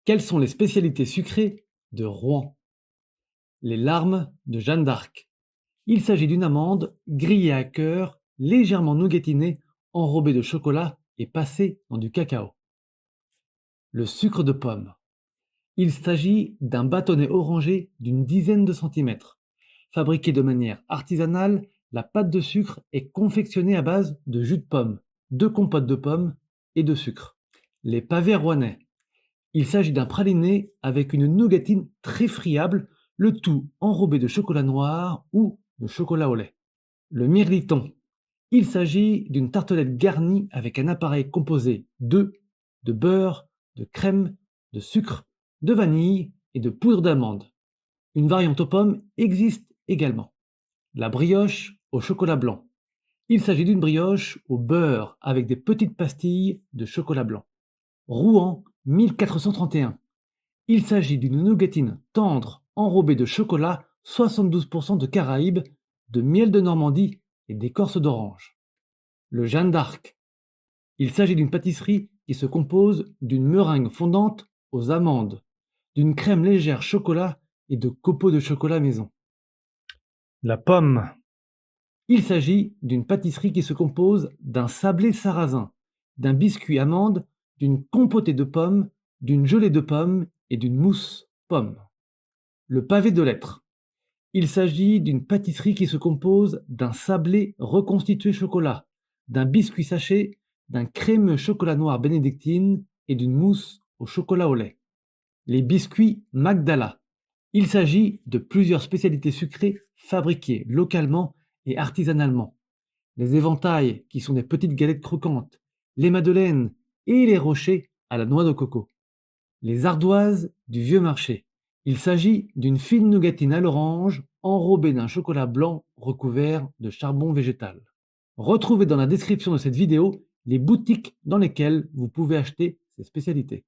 Quelles sont les spécialités sucrées de Rouen? Les larmes de Jeanne d'Arc. Il s'agit d'une amande grillée à cœur, légèrement nougatinée, enrobée de chocolat et passée dans du cacao. Le sucre de pomme. Il s'agit d'un bâtonnet orangé d'une dizaine de centimètres. Fabriqué de manière artisanale, la pâte de sucre est confectionnée à base de jus de pomme, de compote de pommes et de sucre. Les pavés rouennais. Il s'agit d'un praliné avec une nougatine très friable, le tout enrobé de chocolat noir ou de chocolat au lait. Le mirliton. Il s'agit d'une tartelette garnie avec un appareil composé d'œufs, de beurre, de crème, de sucre, de vanille et de poudre d'amande. Une variante aux pommes existe également. La brioche au chocolat blanc. Il s'agit d'une brioche au beurre avec des petites pastilles de chocolat blanc. Rouen 1431. Il s'agit d'une nougatine tendre enrobée de chocolat, 72% de Caraïbes, de miel de Normandie et d'écorce d'orange. Le Jeanne d'Arc. Il s'agit d'une pâtisserie qui se compose d'une meringue fondante aux amandes, d'une crème légère chocolat et de copeaux de chocolat maison. La pomme. Il s'agit d'une pâtisserie qui se compose d'un sablé sarrasin, d'un biscuit amande, d'une compotée de pommes, d'une gelée de pommes et d'une mousse pomme. Le pavé de lettres. Il s'agit d'une pâtisserie qui se compose d'un sablé reconstitué chocolat, d'un biscuit sachet, d'un crémeux chocolat noir bénédictine et d'une mousse au chocolat au lait. Les biscuits Magdala. Il s'agit de plusieurs spécialités sucrées fabriquées localement et artisanalement. Les éventails, qui sont des petites galettes croquantes, les madeleines et les rochers à la noix de coco. Les ardoises du vieux marché. Il s'agit d'une fine nougatine à l'orange enrobée d'un chocolat blanc recouvert de charbon végétal. Retrouvez dans la description de cette vidéo les boutiques dans lesquelles vous pouvez acheter ces spécialités.